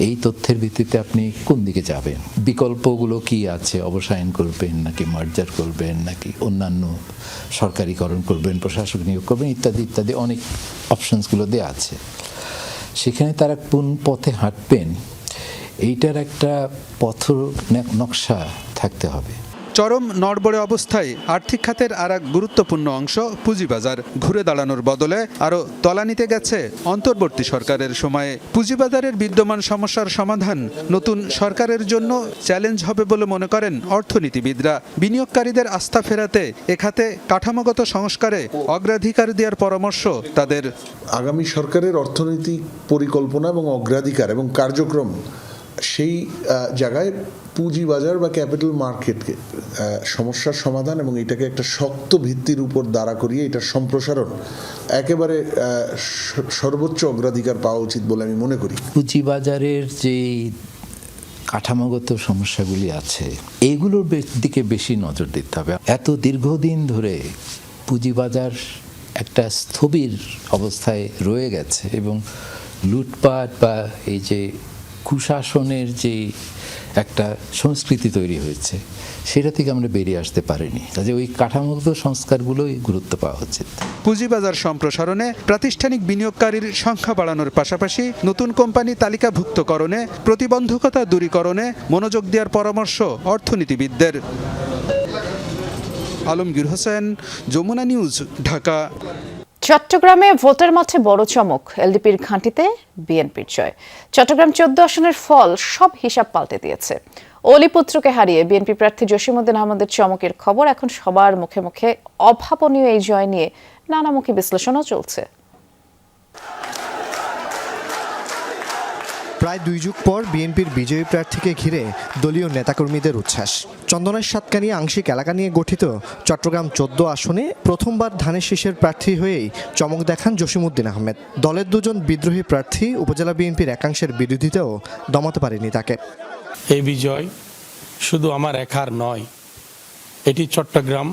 এই তথ্যের ভিত্তিতে আপনি কোন দিকে যাবেন, বিকল্পগুলো কি আছে, অবসায়ন করবেন নাকি মার্জার করবেন নাকি অন্যান্য সরকারিকরণ করবেন, প্রশাসক নিয়োগ করবেন, ইত্যাদি ইত্যাদি অনেক অপশনসগুলো দেওয়া আছে। সেখানে তারা কোন পথে হাঁটবেন এইটার একটা পথ নকশা থাকতে হবে। চরম নড়বড়ে অবস্থায় আর্থিক খাতের আর এক গুরুত্বপূর্ণ অংশ পুঁজিবাজার। ঘুরে দাঁড়ানোর বদলে আরও তলানিতে গেছে অন্তর্বর্তী সরকারের সময়ে। পুঁজিবাজারের বিদ্যমান সমস্যার সমাধান নতুন সরকারের জন্য চ্যালেঞ্জ হবে বলে মনে করেন অর্থনীতিবিদরা। বিনিয়োগকারীদের আস্থা ফেরাতে এ খাতে কাঠামোগত সংস্কারে অগ্রাধিকার দেওয়ার পরামর্শ তাদের। আগামী সরকারের অর্থনৈতিক পরিকল্পনা এবং অগ্রাধিকার এবং কার্যক্রম সেই জায়গায় পুঁজিবাজার বা ক্যাপিটাল মার্কেটকে সমস্যার সমাধান এবং এটাকে একটা শক্ত ভিত্তির উপর দাঁড়া করিয়ে এটার সম্প্রসারণ একেবারে সর্বোচ্চ অগ্রাধিকার পাওয়া উচিত বলে আমি মনে করি। পুঁজিবাজারের যে কাঠামোগত সমস্যাগুলি আছে এইগুলোর দিকে বেশি নজর দিতে হবে। এত দীর্ঘদিন ধরে পুঁজিবাজার একটা স্থবির অবস্থায় রয়ে গেছে এবং লুটপাট বা এই যে কুশাসনের যে একটা সংস্কৃতি তৈরি হয়েছে সেটা থেকে আমরা বেরিয়ে আসতে পারিনি। কাজে ওই কাঠামোগত সংস্কারগুলোই গুরুত্ব পাওয়া উচিত। পুঁজিবাজার সম্প্রসারণে প্রাতিষ্ঠানিক বিনিয়োগকারীর সংখ্যা বাড়ানোর পাশাপাশি নতুন কোম্পানি তালিকাভুক্তকরণে প্রতিবন্ধকতা দূরীকরণে মনোযোগ দেওয়ার পরামর্শ অর্থনীতিবিদদের। আলমগীর হোসেন, যমুনা নিউজ, ঢাকা। চট্টগ্রামে ভোটের মাঠে বড় চমক, এলডিপির ঘাঁটিতে বিএনপির জয়। চট্টগ্রাম 14 আসনের ফল সব হিসাব পাল্টে দিয়েছে। অলিপুত্রকে হারিয়ে বিএনপি প্রার্থী জসিমউদ্দিন আহমেদের চমকের খবর এখন সবার মুখে মুখে। অভাবনীয় এই জয় নিয়ে নানামুখী বিশ্লেষণও চলছে। প্রায় 2 যুগ পর বিএনপির বিজয়ী প্রার্থীকে ঘিরে দলীয় নেতাকর্মীদের উচ্ছ্বাস। চন্দনাইশ সাতকানিয়া আংশিক এলাকা নিয়ে গঠিত চট্টগ্রাম 14 আসনে প্রথমবার ধানের শীষের প্রার্থী হয়েই চমক দেখান জসিমউদ্দিন আহমেদ। দলের 2 জন বিদ্রোহী প্রার্থী উপজেলা বিএনপির একাংশের বিরোধিতাও দমাতে পারেনি তাকে। এই বিজয় শুধু আমার একার নয়, এটি চট্টগ্রাম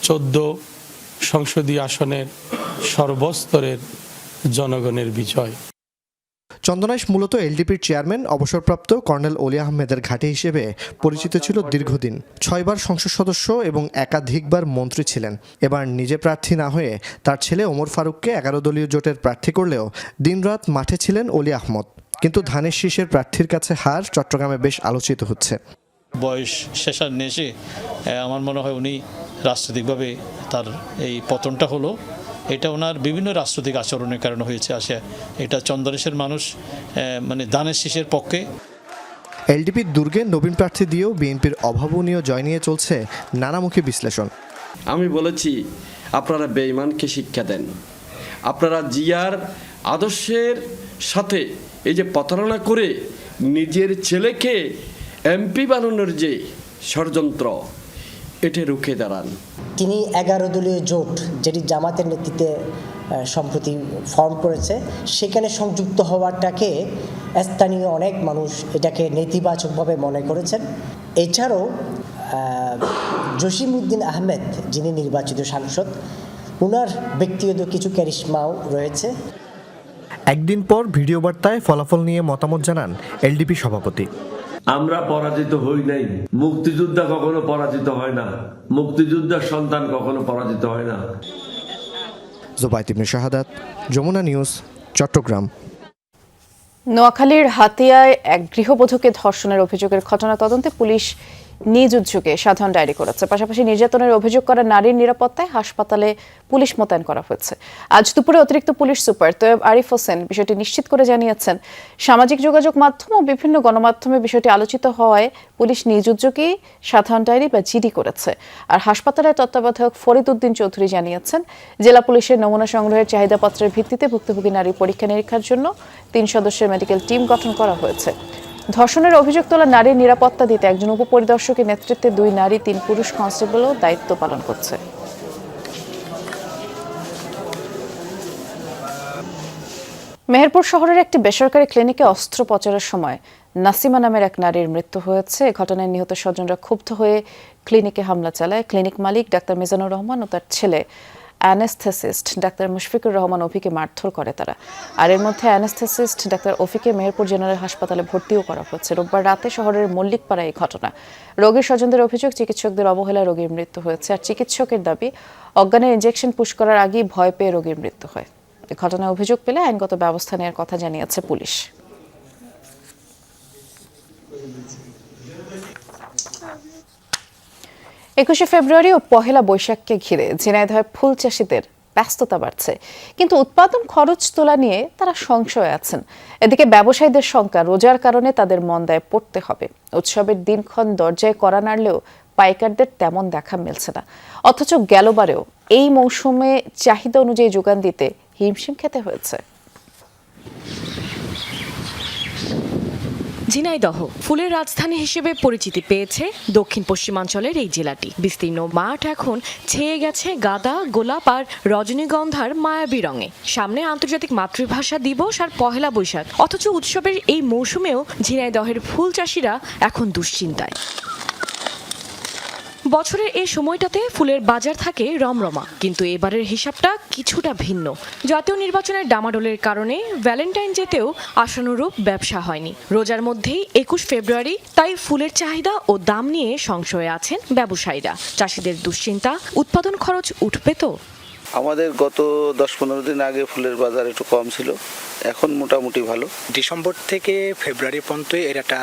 14 সংসদীয় আসনের সর্বস্তরের জনগণের বিজয়। চন্দনাইশ মূলত এলডিপির চেয়ারম্যান অবসরপ্রাপ্ত কর্নেল অলি আহমেদের ঘাঁটি হিসেবে পরিচিত ছিল দীর্ঘদিন। 6 বার সংসদ সদস্য এবং একাধিকবার মন্ত্রী ছিলেন। এবার নিজে প্রার্থী না হয়ে তার ছেলে ওমর ফারুককে 11 দলীয় জোটের প্রার্থী করলেও দিনরাত মাঠে ছিলেন অলি আহমদ। কিন্তু ধানের শীষের প্রার্থীর কাছে হার চট্টগ্রামে বেশ আলোচিত হচ্ছে। বয়স শেষার এসে আমার মনে হয় উনি রাজনৈতিকভাবে তার এই পতনটা হলো, এটা ওনার বিভিন্ন রাজনৈতিক আচরণের কারণে হয়েছে। এটা চন্দনেশের মানুষ মানে ধানের শীষের পক্ষে। এলডিপির দুর্গে নবীন প্রার্থী দিয়েও বিএনপির অভাবনীয় জয় নিয়ে চলছে নানামুখী বিশ্লেষণ। আমি বলেছি আপনারা বেঈমানকে শিক্ষা দেন, আপনারা জিয়ার আদর্শের সাথে এই যে প্রতারণা করে নিজের ছেলেকে এমপি বানানোর যে ষড়যন্ত্র এটা রুখে দাঁড়ান। তিনি 11 দলীয় জোট যেটি জামাতের নেতৃত্বে সম্প্রতি ফর্ম করেছে সেখানে সংযুক্ত হওয়াটাকে স্থানীয় অনেক মানুষ এটাকে নেতিবাচকভাবে মনে করেছেন। এছাড়াও জসিমউদ্দিন আহমেদ যিনি নির্বাচিত সাংসদ, ওনার ব্যক্তিগত কিছু ক্যারিশমাও রয়েছে। একদিন পর ভিডিও বার্তায় ফলাফল নিয়ে মতামত জানান এলডিপি সভাপতি। আমরা পরাজিত হই নাই, মুক্তিযোদ্ধা কখনো পরাজিত হয় না, মুক্তিযোদ্ধার সন্তান কখনো পরাজিত হয় না। জুবাইদ ইবনে শাহাদাত, যমুনা নিউজ, চট্টগ্রাম। নোয়াখালীর হাতিয়ায় এক গৃহবধূকে ধর্ষণের অভিযোগের ঘটনা তদন্তে পুলিশ নিজ উদ্যোগে সাধারণ ডায়েরি করেছে। পাশাপাশি নির্যাতনের অভিযোগ করা নারীর নিরাপত্তায় হাসপাতালে পুলিশ মোতায়েন করা হয়েছে। আজ দুপুরে অতিরিক্ত পুলিশ সুপার তৈয়ব আরিফ হোসেন বিষয়টি নিশ্চিত করে জানিয়েছেন, সামাজিক যোগাযোগ মাধ্যম ও বিভিন্ন গণমাধ্যমে বিষয়টি আলোচিত হওয়ায় পুলিশ নিজ উদ্যোগেই সাধারণ ডায়েরি বা জিডি করেছে। আর হাসপাতালের তত্ত্বাবধায়ক ফরিদ উদ্দিন চৌধুরী জানিয়েছেন, জেলা পুলিশের নমুনা সংগ্রহের চাহিদাপত্রের ভিত্তিতে ভুক্তভোগী নারী পরীক্ষা নিরীক্ষার জন্য 3 সদস্যের মেডিকেল টিম গঠন করা হয়েছে। ধর্ষণের অভিযোগ তোলা নারীর নিরাপত্তা দিতে একজন উপপরিদর্শকের নেতৃত্বে 2 নারী 3 পুরুষ কনস্টেবলও দায়িত্ব পালন করছে। মেহেরপুর শহরের একটি বেসরকারি ক্লিনিকে অস্ত্রোপচারের সময় নাসিমা নামের এক নারীর মৃত্যু হয়েছে। এ ঘটনায় নিহত স্বজনরা ক্ষুব্ধ হয়ে ক্লিনিকে হামলা চালায়। ক্লিনিক মালিক ডাক্তার মিজানুর রহমান ও তার ছেলে অ্যানেস্থেসিস্ট ডাক্তার মুশফিকুর রহমান অফিকে মারধর করে তারা। আর এর মধ্যে অ্যানেস্থেসিস্ট ডাক্তার অফিকে মেহেরপুর জেনারেল হাসপাতালে ভর্তিও করা হচ্ছে। রোববার রাতে শহরের মল্লিকপাড়ায় এই ঘটনা। রোগীর স্বজনদের অভিযোগ, চিকিৎসকদের অবহেলায় রোগীর মৃত্যু হয়েছে। আর চিকিৎসকের দাবি, অজ্ঞানের ইনজেকশন পুশ করার আগেই ভয় পেয়ে রোগীর মৃত্যু হয়। এই ঘটনায় অভিযোগ পেলে আইনগত ব্যবস্থা নেওয়ার কথা জানিয়েছে পুলিশ। একুশে ফেব্রুয়ারি ও পহেলা বৈশাখকে ঘিরে ঝিনাইদহের ফুল চাষিদের ব্যস্ততা বাড়ছে, কিন্তু উৎপাদন খরচ তোলা নিয়ে তারা সংশয়ে আছেন। এদিকে ব্যবসায়ীদের শঙ্কা, রোজার কারণে তাদের মন্দায় পড়তে হবে। উৎসবের দিনক্ষণ দরজায় কড়া নাড়লেও পাইকারদের তেমন দেখা মিলছে না। অথচ গেলবারেও এই মৌসুমে চাহিদা অনুযায়ী যোগান দিতে হিমশিম খেতে হয়েছে। ঝিনাইদহ ফুলের রাজধানী হিসেবে পরিচিতি পেয়েছে দক্ষিণ পশ্চিমাঞ্চলের এই জেলাটি। বিস্তীর্ণ মাঠ এখন ছেয়ে গেছে গাঁদা, গোলাপ আর রজনীগন্ধার মায়াবী রঙে। সামনে আন্তর্জাতিক মাতৃভাষা দিবস আর পহেলা বৈশাখ, অথচ উৎসবের এই মৌসুমেও ঝিনাইদহের ফুল চাষিরা এখন দুশ্চিন্তায়। বছরের এই সময়টাতে ফুলের বাজার থাকে রমরমা, কিন্তু এবারের হিসাবটা কিছুটা ভিন্ন। জাতীয় নির্বাচনের ডামাডোলের কারণে ভ্যালেন্টাইন ডেতেও আশানুরূপ ব্যবসা হয়নি। রোজার মধ্যেই 21 ফেব্রুয়ারি, তাই ফুলের চাহিদা ও দাম নিয়ে সংশয়ে আছেন ব্যবসায়ীরা। চাষিদের দুশ্চিন্তা, উৎপাদন খরচ উঠবে তো। আমাদের গত 10-15 দিন আগে ফুলের বাজার একটু কম ছিল, এখন মোটামুটি ভালো। ডিসেম্বর থেকে ফেব্রুয়ারি পর্যন্ত এর একটা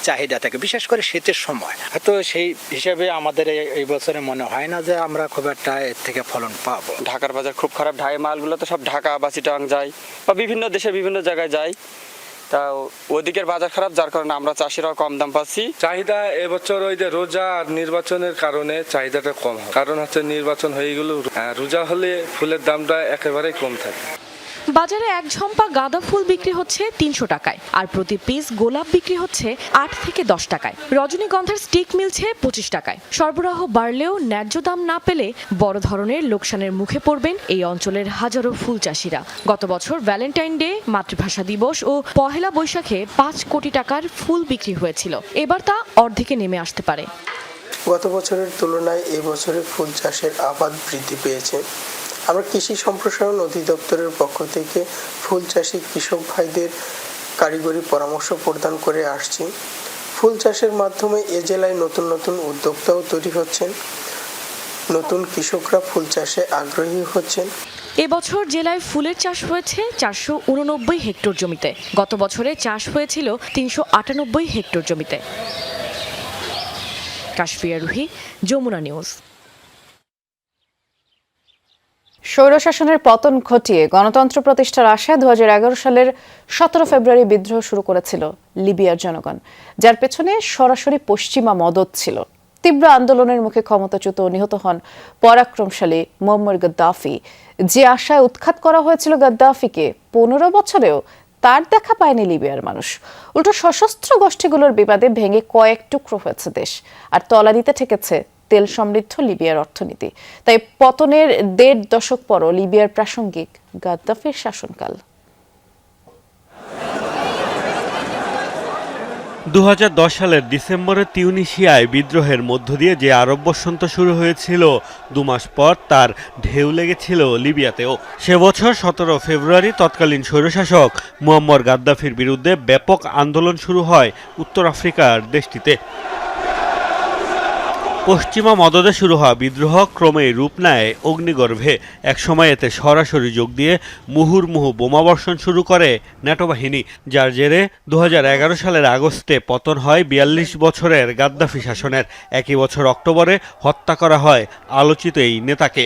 চাহিদা থাকে, বিশেষ করে শীতের সময়। তো সেই হিসাবে আমাদের এই বছরে মনে হয় না যে আমরা খুব একটা এর থেকে ফলন পাবো। ঢাকার বাজার খুব খারাপ, ঢাই মালগুলো তো সব ঢাকা বা চিটাং যায় বা বিভিন্ন দেশে বিভিন্ন জায়গায় যায়, তা ওদিকের বাজার খারাপ, যার কারণে আমরা চাষিরাও কম দাম পাচ্ছি। চাহিদা এবছর ওই যে রোজা আর নির্বাচনের কারণে চাহিদাটা কম হয়, কারণ হচ্ছে নির্বাচন হয়ে গেল, রোজা হলে ফুলের দামটা একেবারেই কম থাকে। বাজারে এক ঝম্পা গাঁদা ফুল বিক্রি হচ্ছে 300 টাকায়, আর প্রতি পিস গোলাপ বিক্রি হচ্ছে 8 থেকে 10 টাকায়। রজনীগন্ধার স্টিক মিলছে 25 টাকায়। সরবরাহ বাড়লেও ন্যায্য দাম না পেলে বড় ধরনের লোকসানের মুখে পড়বেন এই অঞ্চলের হাজারো ফুল চাষিরা। গত বছর ভ্যালেন্টাইন ডে, মাতৃভাষা দিবস ও পহেলা বৈশাখে 5 কোটি টাকার ফুল বিক্রি হয়েছিল। এবার তা অর্ধেকে নেমে আসতে পারে। গত বছরের তুলনায় এবছরে ফুল চাষের আবাদ বৃদ্ধি পেয়েছে। আমরা কৃষি সম্প্রসারণ অধিদপ্তরের পক্ষ থেকে ফুল চাষি কৃষক ভাইদের কারিগরি পরামর্শ প্রদান করে আসছি। ফুল চাষের মাধ্যমে এ জেলায় নতুন নতুন উদ্যোক্তাও তৈরি হচ্ছেন, নতুন কৃষকরা ফুল চাষে আগ্রহী হচ্ছেন। এবছর জেলায় ফুলের চাষ হয়েছে 489 হেক্টর জমিতে। গত বছরে চাষ হয়েছিল 398 হেক্টর জমিতে। কাশফিয়া রুহি, যমুনা নিউজ। স্বৈরশাসনের পতন ঘটিয়ে গণতন্ত্র প্রতিষ্ঠার আশায় 2011 সালের 17 ফেব্রুয়ারি বিদ্রোহ শুরু করেছিল লিবিয়ার জনগণ, যার পেছনে সরাসরি পশ্চিমা মদত ছিল। তীব্র আন্দোলনের মুখে ক্ষমতাচ্যুত ও নিহত হন পরাক্রমশালী মুয়াম্মার গাদ্দাফি। যে আশায় উৎখাত করা হয়েছিল গাদ্দাফিকে, 15 বছরেও তার দেখা পায়নি লিবিয়ার মানুষ। উল্টো সশস্ত্র গোষ্ঠীগুলোর বিবাদে ভেঙে কয়েক টুকরো হয়েছে দেশ, আর তলানিতে ঠেকেছে তেল সমৃদ্ধ লিবিয়ার অর্থনীতি। তাই পতনের 1.5 দশক পরও লিবিয়ার প্রাসঙ্গিক গাদ্দাফির শাসনকাল। 2010 সালের ডিসেম্বরে তিউনিসিয়ায় বিদ্রোহের মধ্য দিয়ে যে আরব বসন্ত শুরু হয়েছিল, 2 মাস পর তার ঢেউ লেগেছিল লিবিয়াতেও। সে বছর 17 ফেব্রুয়ারি তৎকালীন স্বৈরশাসক মুয়াম্মার গাদ্দাফির বিরুদ্ধে ব্যাপক আন্দোলন শুরু হয় উত্তর আফ্রিকার দেশটিতে। পশ্চিমা মদদে শুরু হওয়া বিদ্রোহ ক্রমেই রূপ নেয় অগ্নিগর্ভে। একসময় এতে সরাসরি যোগ দিয়ে মুহুর্মুহু বোমাবর্ষণ শুরু করে ন্যাটো বাহিনী, যার জেরে 2011 সালের আগস্টে পতন হয় 42 বছরের গাদ্দাফি শাসনের। একই বছর অক্টোবরে হত্যা করা হয় আলোচিত এই নেতাকে।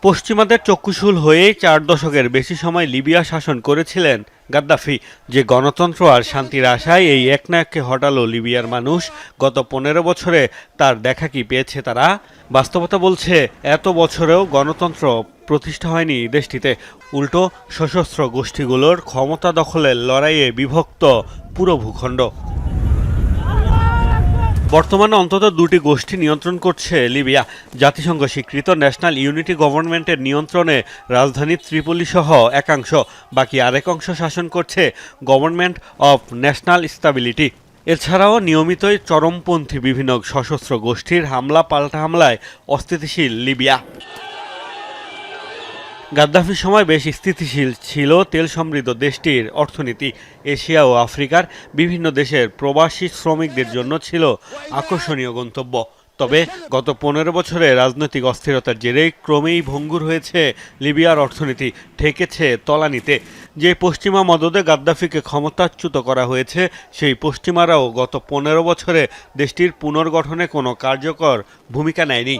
পশ্চিমাদের চক্ষুশূল হয়েই 4 দশকের বেশি সময় লিবিয়া শাসন করেছিলেন গাদ্দাফি। যে গণতন্ত্র আর শান্তির আশায় এই একনায়ককে হটালো লিবিয়ার মানুষ, গত 15 বছরে তার দেখা কি পেয়েছে তারা? বাস্তবতা বলছে এত বছরেও গণতন্ত্র প্রতিষ্ঠা হয়নি দেশটিতে। উল্টো সশস্ত্র গোষ্ঠীগুলোর ক্ষমতা দখলের লড়াইয়ে বিভক্ত পুরো ভূখণ্ড। বর্তমানে অন্তত 2টি গোষ্ঠী নিয়ন্ত্রণ করছে লিবিয়া। জাতিসংঘ স্বীকৃত ন্যাশনাল ইউনিটি গভর্নমেন্টের নিয়ন্ত্রণে রাজধানী ত্রিপলি সহ একাংশ, বাকি আরেক অংশ শাসন করছে গভর্নমেন্ট অফ ন্যাশনাল স্টেবিলিটি। এছাড়াও নিয়মিতই চরমপন্থী বিভিন্ন সশস্ত্র গোষ্ঠীর হামলা পাল্টা হামলায় অস্থিতিশীল লিবিয়া। গাদ্দাফির সময় বেশ স্থিতিশীল ছিল তেল সমৃদ্ধ দেশটির অর্থনীতি। এশিয়া ও আফ্রিকার বিভিন্ন দেশের প্রবাসী শ্রমিকদের জন্য ছিল আকর্ষণীয় গন্তব্য। তবে গত 15 বছরে রাজনৈতিক অস্থিরতার জেরে ক্রমেই ভঙ্গুর হয়েছে লিবিয়ার অর্থনীতি, ঠেকেছে তলানিতে। যে পশ্চিমা মদদে গাদ্দাফিকে ক্ষমতাচ্যুত করা হয়েছে, সেই পশ্চিমারাও গত 15 বছরে দেশটির পুনর্গঠনে কোনো কার্যকর ভূমিকা নেয়নি।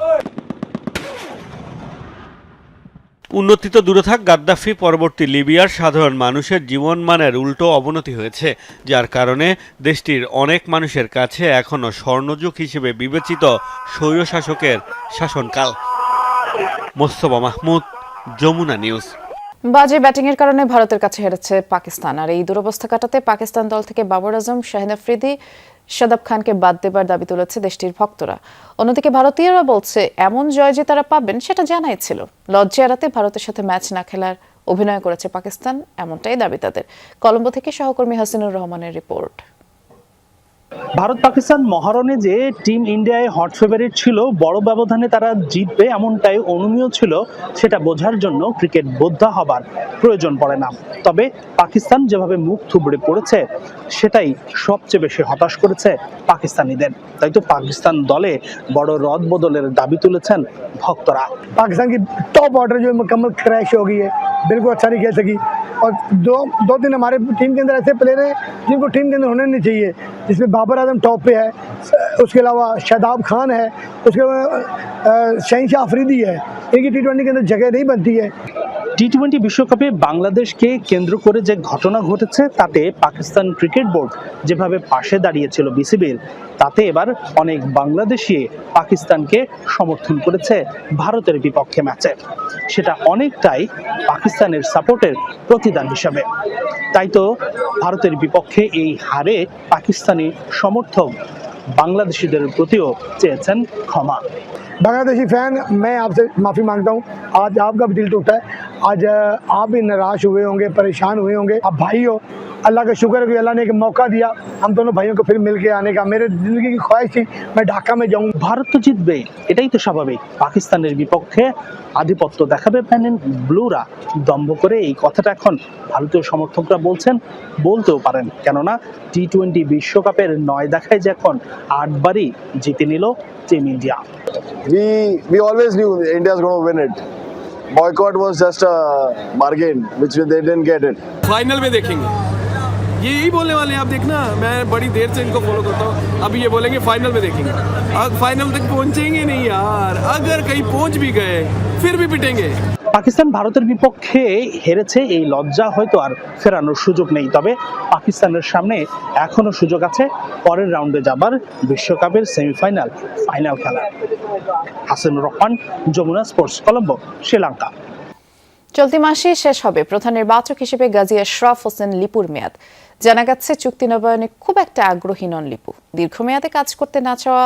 উন্নতি তো দূরে থাক, গাদ্দাফি পরবর্তী লিবিয়ার সাধারণ মানুষের জীবনমানের উল্টো অবনতি হয়েছে, যার কারণে দেশটির অনেক মানুষের কাছে এখনও স্বর্ণযুগ হিসেবে বিবেচিত স্বৈরশাসকের শাসনকাল। মোস্তফা মাহমুদ, যমুনা নিউজ। বাজে ব্যাটিংয়ের কারণে ভারতের কাছে হেরেছে পাকিস্তান। আর এই দুরবস্থা কাটাতে পাকিস্তান দল থেকে বাবর আজম, শাহিন আফ্রিদি, শাদাব খানকে বাদ দেবার দাবি তুলেছে দেশটির ভক্তরা। অন্যদিকে ভারতীয়রা বলছে এমন জয় যে তারা পাবেন সেটা জানাই ছিল। লজ্জা এড়াতে ভারতের সাথে ম্যাচ না খেলার অভিনয় করেছে পাকিস্তান, এমনটাই দাবি তাদের। কলম্বো থেকে সহকর্মী হাসিনুর রহমানের রিপোর্ট। ভারত পাকিস্তান মহারণে যে টিম ইন্ডিয়ায় হট ফেভারিট ছিল, বড় ব্যবধানে তারা জিতবে এমনটাই অনুমেয় ছিল, সেটা বোঝার জন্য ক্রিকেট বোদ্ধা হবার প্রয়োজন পড়ে না। তবে পাকিস্তান যেভাবে মুখ থুবড়ে পড়েছে সেটাই সবচেয়ে বেশি হতাশ করেছে পাকিস্তানিদের। তাই তো পাকিস্তান দলে বড় রদ বদলের দাবি তুলেছেন ভক্তরা। पाकिस्तान की टॉप ऑर्डर जो मुकम्मल क्रैश हो गई है, बिल्कुल अच्छा नहीं खेल सकी। और दो दिन हमारे टीम के अंदर ऐसे प्लेयर हैं जिनको टीम के अंदर होने नहीं चाहिए, जिसमें बाबर आजम टॉप पे है, उसके अलावा शादाब खान है, उसके अलावा शहीनशाह अफरीदी है। इनकी T20 के अंदर जगह नहीं बनती है। টি-20 বিশ্বকাপে বাংলাদেশকে কেন্দ্র করে যে ঘটনা ঘটেছে তাতে পাকিস্তান ক্রিকেট বোর্ড যেভাবে পাশে দাঁড়িয়েছিল বিসিবির, তাতে এবার অনেক বাংলাদেশি পাকিস্তানকে সমর্থন করেছে ভারতের বিপক্ষে ম্যাচে। সেটা অনেকটাই পাকিস্তানের সাপোর্টের প্রতিদান হিসাবে। তাই তো ভারতের বিপক্ষে এই হারে পাকিস্তানি সমর্থক বাংলাদেশিদের প্রতিও চেয়েছেন ক্ষমা। बांग्लादेशी फैन, मैं आपसे माफ़ी मांगता हूँ। आज आपका भी दिल टूटा है, आज आप भी निराश हुए होंगे, परेशान हुए होंगे। आप भाई हो, अल्लाह का शुक्र है कि अल्लाह ने एक मौका दिया हम दोनों भाइयों को फिर मिल के आने का। मेरे जिंदगी की ख्वाहिश थी मैं ढाका में जाऊँ। ভারত তো জিতবে, এটাই তো স্বাভাবিক। পাকিস্তানের বিপক্ষে আধিপত্য দেখাবে প্যান ব্লুরা, দম্ভ করে এই কথাটা এখন ভারতীয় সমর্থকরা বলছেন, বলতেও পারেন। কেননা টি-20 বিশ্বকাপের 9 দেখায় যে এখন 8 বারই জিতে নিল team India. We always knew India is going to win it. Boycott was just a bargain which they didn't get it. Final में देखेंगे, यही बोलने वाले हैं। आप देखना, मैं बड़ी देर से इनको फॉलो करता हूँ, अभी ये बोलेंगे फाइनल में देखेंगे। अब फाइनल तक पहुंचेंगे नहीं यार, अगर कहीं पहुंच भी गए फिर भी पिटेंगे। পাকিস্তান ভারতের বিপক্ষে হেরেছে, এই লজ্জা হয়তো আর ফেরানোর সুযোগ নেই। তবে পাকিস্তানের সামনে এখনো সুযোগ আছে পরের রাউন্ডে যাবার, বিশ্বকাপের সেমিফাইনাল, ফাইনাল খেলা। হাসিনুর রহমান, যমুনা স্পোর্টস, কলম্বো, শ্রীলঙ্কা। চলতি মাসে শেষ হবে প্রধান নির্বাচক হিসেবে গাজী আশরাফ হোসেন লিপুর মেয়াদ। জানা গেছে চুক্তি নবায়নে খুব একটা আগ্রহী নন লিপু। দীর্ঘমেয়াদে কাজ করতে না চাওয়া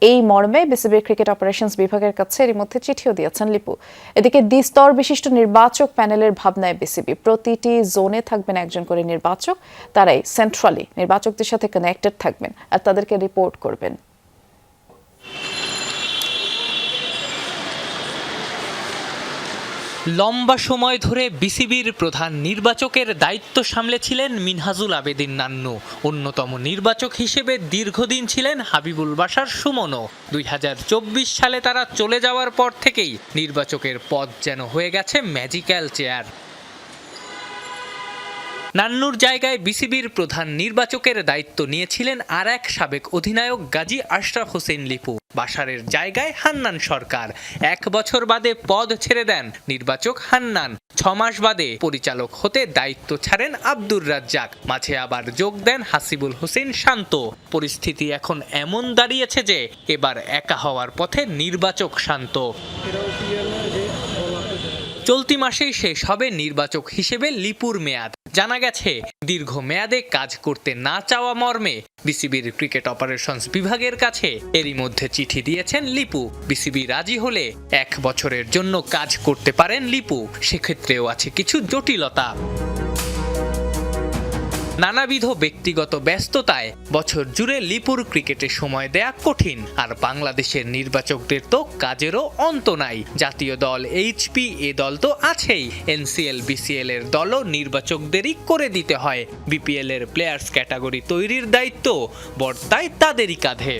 এই মর্মে বিসিবির ক্রিকেট অপারেশনস বিভাগের কাছে এর মধ্যে চিঠিও দিয়েছেন লিপু। এদিকে দ্বিস্তর বিশিষ্ট নির্বাচক প্যানেলের ভাবনায় বিসিবি প্রতিটি জোনে থাকবেন একজন করে নির্বাচক, তারাই সেন্ট্রালি নির্বাচকদের সাথে কানেক্টেড থাকবেন আর তাদেরকে রিপোর্ট করবেন। লম্বা সময় ধরে বিসিবির প্রধান নির্বাচকের দায়িত্ব সামলেছিলেন মিনহাজুল আবেদিন নান্নু। অন্যতম নির্বাচক হিসেবে দীর্ঘদিন ছিলেন হাবিবুল বাশার সুমনও। 2024 সালে তারা চলে যাওয়ার পর থেকেই নির্বাচকের পদ যেন হয়ে গেছে ম্যাজিক্যাল চেয়ার। নান্নুর জায়গায় বিসিবির প্রধান নির্বাচকের দায়িত্ব নিয়েছিলেন আর এক সাবেক অধিনায়ক গাজী আশরাফ হোসেন লিপু। বাশারের জায়গায় হান্নান সরকার 1 বছর বাদে পদ ছেড়ে দেন নির্বাচক হান্নান। 6 মাস বাদে পরিচালক হতে দায়িত্ব ছাড়েন আব্দুর রাজ্জাক। মাঝে আবার যোগ দেন হাসিবুল হোসেন শান্ত। পরিস্থিতি এখন এমন দাঁড়িয়েছে যে এবার একা হওয়ার পথে নির্বাচক শান্ত। চলতি মাসেই শেষ হবে নির্বাচক হিসেবে লিপুর মেয়াদ। জানা গেছে দীর্ঘ মেয়াদে কাজ করতে না চাওয়া মর্মে বিসিবির ক্রিকেট অপারেশনস বিভাগের কাছে এরই মধ্যে চিঠি দিয়েছেন লিপু। বিসিবি রাজি হলে 1 বছরের জন্য কাজ করতে পারেন লিপু। সেক্ষেত্রেও আছে কিছু জটিলতা। নানাবিধ ব্যক্তিগত ব্যস্ততায় বছর জুড়ে লিপুর ক্রিকেটে সময় দেয়া কঠিন। আর বাংলাদেশের নির্বাচকদের তো কাজেরও অন্ত নাই। জাতীয় দল এইচপি এ দল তো আছেই, এনসিএল বিসিএল এর দলও নির্বাচকদেরই করে দিতে হয়। বিপিএল এর প্লেয়ার্স ক্যাটাগরি তৈরির দায়িত্ব বর্তায় তাদেরই কাঁধে।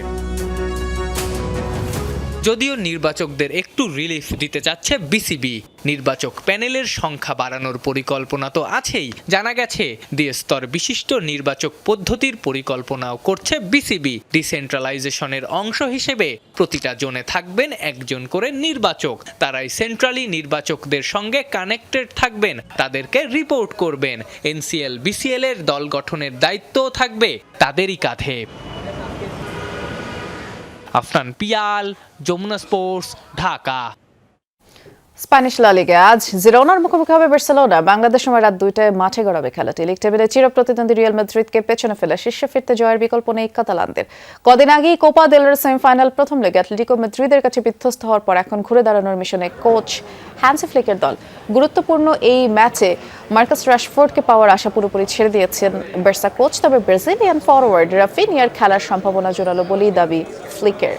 যদিও নির্বাচকদের একটু রিলিফ দিতে চাচ্ছে বিসিবি। নির্বাচক প্যানেলের সংখ্যা বাড়ানোর পরিকল্পনা তো আছেই। জানা গেছে দ্বিস্তর বিশিষ্ট নির্বাচক পদ্ধতির পরিকল্পনাও করছে বিসিবি। ডিসেন্ট্রালাইজেশনের অংশ হিসেবে প্রতিটা জোনে থাকবেন একজন করে নির্বাচক। তারাই সেন্ট্রালি নির্বাচকদের সঙ্গে কানেক্টেড থাকবেন, তাদেরকে রিপোর্ট করবেন। এনসিএল বিসিএল এর দল গঠনের দায়িত্বও থাকবে তাদেরই কাঁধে। আফরান পিয়াল, যমুনা স্পোর্টস, ঢাকা। স্প্যানিশ লা লিগে আজ জিরোনার মুখোমুখি হবে বার্সেলোনা। বাংলাদেশ সময় রাত 2টায় মাঠে গড়াবে খেলাটি। লিগ টেবিলে চিরপ্রতিদ্বন্দ্বী রিয়াল মাদ্রিদকে পেছনে ফেলে শীর্ষে ফিরতে জয়ের বিকল্প নেই কাতালানদের। কদিন আগেই কোপা দেল রে সেমিফাইনাল প্রথম লেগে অ্যাটলেটিকো মাদ্রিদের কাছে বিধ্বস্ত হওয়ার পর এখন ঘুরে দাঁড়ানোর মিশনে কোচ হ্যান্সি ফ্লিকের দল। গুরুত্বপূর্ণ এই ম্যাচে মার্কাস রাশফোর্ডকে পাওয়ার আশা পুরোপুরি ছেড়ে দিয়েছেন বার্সা কোচ। তবে ব্রাজিলিয়ান ফরওয়ার্ড রাফিনিয়ার খেলার সম্ভাবনা জোরালো বলেই দাবি ফ্লিকের।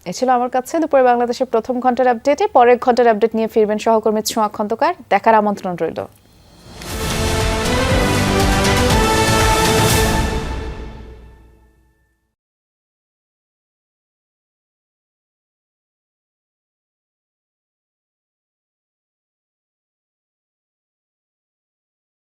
এ ছিল আমার কাছে দুপুরে বাংলাদেশের প্রথম ঘন্টার আপডেটে। পরের ঘন্টার আপডেট নিয়ে ফিরবেন সহকর্মী ছোঁয়া খন্দকার। দেখার আমন্ত্রণ রইল।